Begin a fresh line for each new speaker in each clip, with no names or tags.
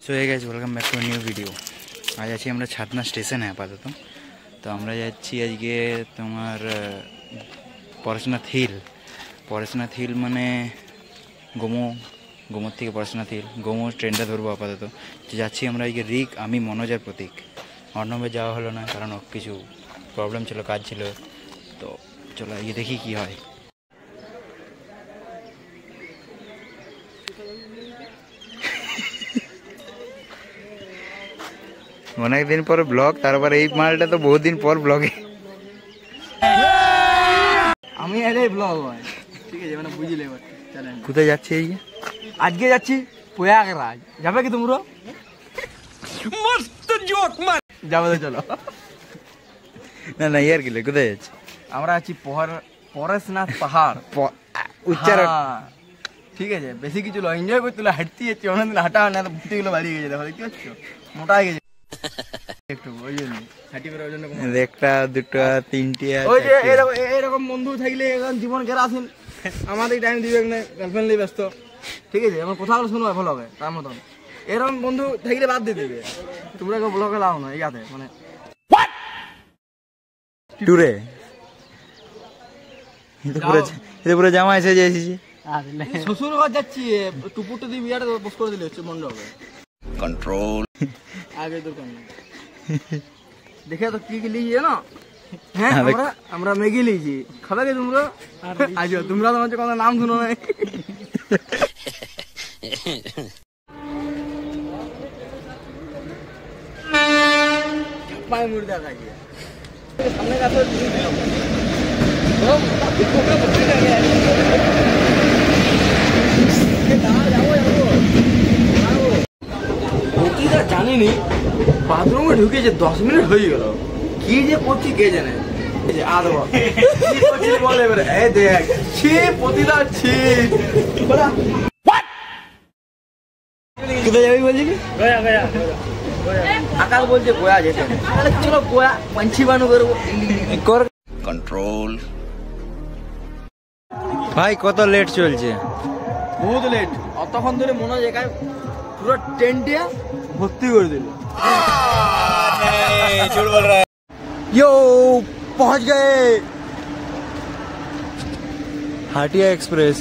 So hey guys, welcome back to new video. আজ আছি আমরা ছাতনা স্টেশনে আপাতত। তো আমরা যাচ্ছি আজকে তোমার পড়াশোনাথ হিল মানে গোমোর থেকে পড়াশোনাথ হিল গোমো ট্রেনটা ধরবো আপাতত। তো যাচ্ছি আমরা আজকে রিক, আমি, মনোজ আর প্রতীক। অর্ণবে যাওয়া হলো না, কারণ কিছু প্রবলেম ছিল, কাজ ছিল। তো চলো আজকে দেখি কি হয়। অনেক দিন পর ব্লগ, তারপর এই মালটা তো বহুত দিন পর ব্লগে।
আমি এলে ব্লগ হয়, ঠিক আছে, মানে বুঝলে। চলেন,
কোথায় যাচ্ছি
আজকে যাচ্ছি প্রয়াগরাজ। যাবে কি তোমরা? মস্ত জোক মার যাবে তো, চলো।
না ইয়ার কি, কোথায় যাচ্ছি?
আমরা আছি পরেশনাথ পাহাড়
উচ্চারণ,
ঠিক আছে। বেশি কিছু এনজয় করতে হাঁটতে যাচ্ছি, অনেকদিন হাঁটা হয় না, ভুটিগুলো বাড়িয়ে গেছে। দেখো, দেখতে পাচ্ছ, মোটা হয়ে গেছে একটু, ওই জন্য হাঁটি বেরোর জন্য।
একটা দুটো তিনটে,
ওই যে এরকম বন্ধু থাকলে জীবন কেরাসিন। আমাদের টাইম দিবে না, গার্লফ্রেন্ড নিয়ে ব্যস্ত, ঠিক আছে। আমার কথা শুনবো ভালো হবে, তার মতন এরকম বন্ধু থাকলে বাদ দিয়ে দেবে। তোমরা কেউ ব্লগে লাও না, ইয়াতে মানে
টুরে পুরো জামা এসে যাইছি।
শ্বশুর ঘর যাচ্ছি, টুপুরটা দিয়ে বিয়াটা পোস্ট করে দিলে হচ্ছে, মন্ড হবে।
কন্ট্রোল
আগে দোকান দেখে তো কি কি লিখি না। হ্যাঁ, আমরা ম্যাগি লিখি, খাবে কি তোমরা? আজ তোমরা তো হচ্ছে কোনো নাম শুনো নাই। পায়ে মুড়ে খাই সামনে কাছে জানিনি বাথরুমে ঢুকেছে, 10 মিনিট হয়ে গেল। কি যে করছি কে জানে। বলে এবারে দেখ, ছি পতিদা, ছি। কোথায় যাবি বলছি? আকাশ বলছে গোয়া যেতে। চলো গোয়া, পাঞ্ছি বানু করবো।
কন্ট্রোল ভাই, কত লেট চলছে?
বহুত লেট। অতক্ষণ ধরে মনে হয় একাই পুরো টেন্টে ভর্তি করে দিল। यो पहुंच गए
হাটিয়া এক্সপ্রেস।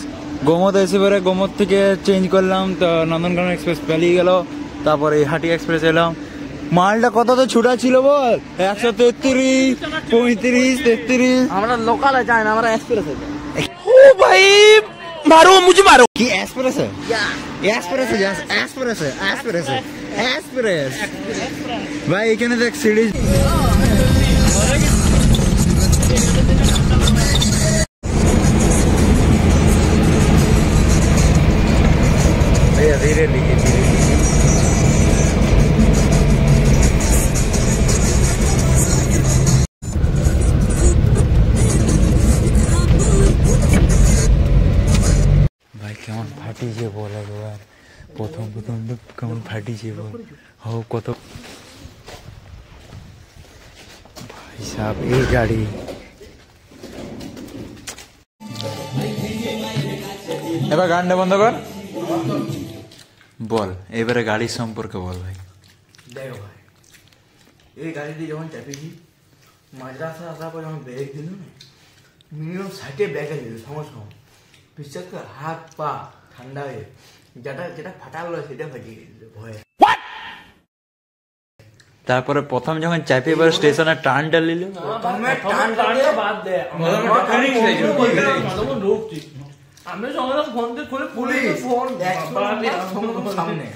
গোমত এসে পরে গোমত থেকে চেঞ্জ করলাম, তো নন্দনকানন এক্সপ্রেস পেরিয়ে গেল। তারপরে হাটিয়া এক্সপ্রেস এলাম। মালটা কত তো ছুটা ছিল বল? 133, 35, 33।
আমরা লোকালে যাই না, আমরা এক্সপ্রেস আছে।
ও ভাই मारो मुझे मारो। কি express? Express express express express ভাই, এখানে দেখ সিঁড়ি। धीरे लिखिए, ভাই কেমন ফাটিছে বল একবার। প্রথম কেমন ফাটিছে বল। হো কত ভাই সাহেব, এই গাড়ি। এবার গানটা বন্ধ কর, বল এবারে গাড়ির সম্পর্কে বল ভাই।
দেখো ভাই, এই গাড়িতে যখন চাপেছি, মাদ্রাসা আসার পর যখন ব্রেক দিল না, মিনিমাম 60 ব্যাগে দিল সমস্যা। বিশ্বাস কর, হাত পা ঠান্ডা হয়ে যেটা ফাটালো সেটা ফাটিয়ে দিল ভয়ে।
তারপরে প্রথম যখন চাপে এবার স্টেশনে টার্নটা নিল,
বাদ দে আমি সঙ্গে ফোন দিয়ে খুলে পুলিশ ফোন সামনে,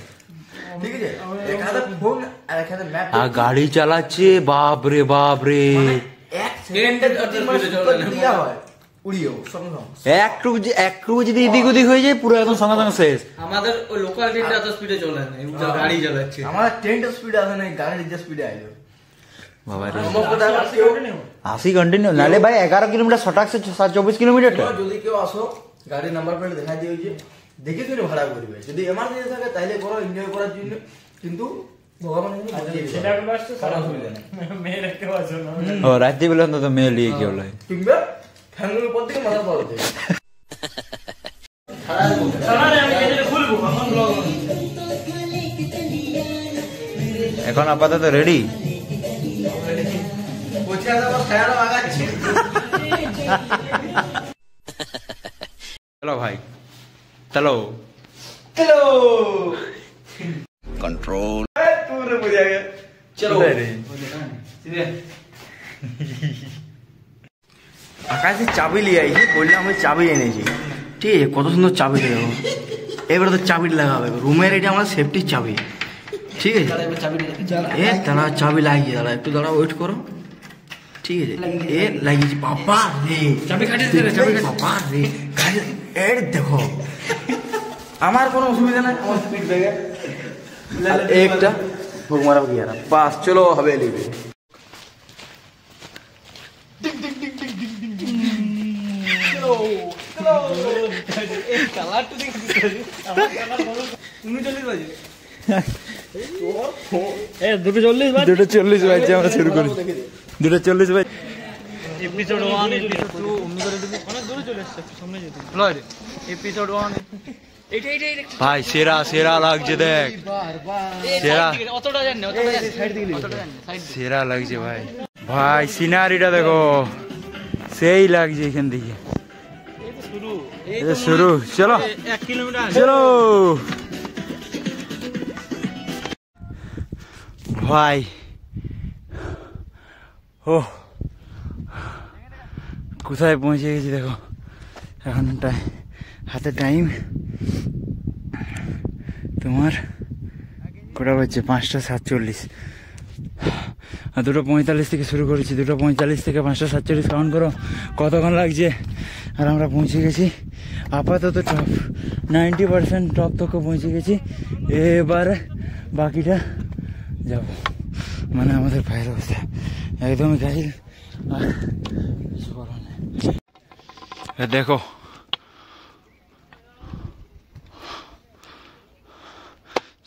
ঠিক আছে। এখানে ফোন আর এখানে ম্যাপ,
আর গাড়ি চালাচ্ছে, বাপ রে বাপ রে।
এক সেকেন্ডে দিয়া হয় উড়িও সঙ্গে
একটু যদি এদিক ওদিক হয়ে যায়, পুরো একদম সঙ্গে সঙ্গে শেষ।
আমাদের ওই লোকাল ট্রেনটা এত স্পিডে চলে না, গাড়ি চালাচ্ছে। আমাদের ট্রেনটা স্পিডে আসে না, গাড়ির যে স্পিডে আইলো
বাবা রে। 80 কন্টিনিউ নালে ভাই 11 কিলোমিটার শর্ট 24 কিলোমিটার।
যদি কেউ আসো, গাড়ির নাম্বার প্লেট দেখা দিয়ে দেখে শুনে ভাড়া করবে। যদি এমার্জেন্সি থাকে তাইলে করো, এনজয় করার জন্য। কিন্তু ভগবান
রাত্রি বেলা তো মেয়ে লিয়ে কি হলো,
কিংবা ফ্যামিলির উপর থেকে মাথা পাওয়া যায়। খুলবো
এখন আপাতত রেডি। চলো ভাই, চলো চলো कंट्रोल
चलो আকাশে চাবি নিয়ে আইছি, বললাম আমি চাবি এনেছি, ঠিক আছে? কত সুন্দর চাবি লাগাবো, এবারে তো চাবি লাগাবে রুমের, এটা আমার সেফটির চাবি, ঠিক আছে? এ দাঁড়া, চাবি লাগিয়ে দাঁড়া, একটু দাঁড়া, ওয়েট করো, ঠিক আছে? এ লাগিয়েছি, বাবা রে চাবি কাটিয়ে বাবা রে গাড়ি, এর দেখো আমার কোনো অসুবিধা নাই, আমার স্পিড ব্রেকে একটা ভোগ মারা গিয়ে বাস, চলো হবে লিবে।
দুটো চল্লিশ বাজছে, আমরা শুরু করি 2:40 বাজছে।
এপিসোড 1 এপিসোড 2 অমনি করে দিবি, অনেক দূরে চলে এসেছে, সামনে যেতে লয় রে। এপিসোড 1 এইটা
ভাই সেরা সেরা লাগছে, দেখ সেরা
অতটা জানি না, অতটা জানি সাইড দিকে সাইড
সেরা লাগছে ভাই। ভাই সিনারিটা দেখো, সেই লাগছে এখান থেকে।
এই তো শুরু,
এই তো শুরু, চলো
1 কিলোমিটার
চলো ভাই। ও কোথায় পৌঁছে গেছি দেখো, এখন হাতে টাইম তোমার কটা বাজছে, 5:47। আর 2:45 থেকে শুরু করেছি, 2:45 থেকে 5:47 কাউন্ট করো কতক্ষণ লাগছে। আর আমরা পৌঁছে গেছি আপাতত টপ 90% টপ তক পৌঁছে গেছি। এবার বাকিটা যাব, মানে আমাদের পায়ের অবস্থা একদমই গাইল, আর কিছু করার নেই। দেখো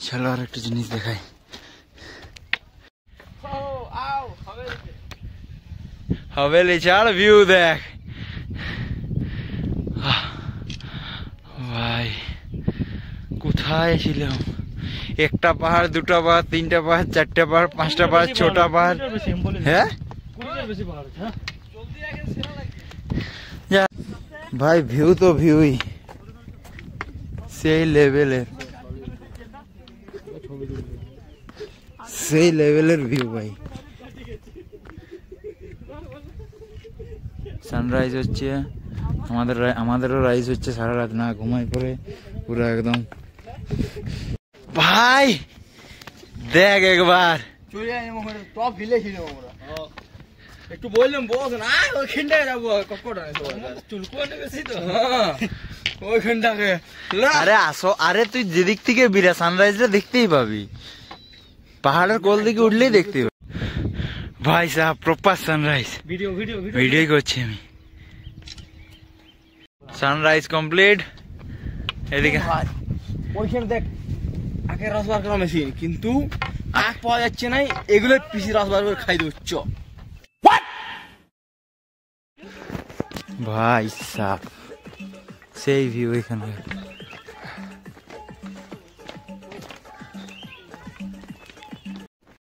চলো আর একটা জিনিস দেখাই, हवेली चाल व्यू देख भाई। কোথায় ছিলাম, একটা পাহাড়, দুটো পাহাড়, তিনটা পাহাড়, চারটা পাহাড়, পাঁচটা পাহাড়, ছোটা পাহাড়। হ্যাঁ ভাই ভিউ তো ভিউই সেই লেভেলের, সেই লেভেলের ভিউ ভাই। সানরাইজ হচ্ছে, আমাদেরও রাইজ হচ্ছে সারা রাত না ঘুমাই পরে পুরো একদম। ভাই দেখ একবার,
টপ হিলে ছিল একটু বললাম বস না, ওইখানটায় যাবো, চুলকুয়াটা বেশি তো ওইখানটাকে।
আরে আসো, আরে তুই যেদিক থেকে বিরা সানরাইজটা দেখতেই পাবি, পাহাড়ের কোল দিকে উঠলেই দেখতে পাবি। ভাই সাহেব প্রপার সানরাইজ, ভিডিও করছি আমি। সানরাইজ কমপ্লিট, এদিকে
ওইখানে দেখ আখের রস বার করা মেশিন, কিন্তু আখ পাওয়া যাচ্ছে না, এগুলো পিসি রস বার করে খাই দিচ্ছ
ভাই সাহেব, সেই ভিউ এখানে।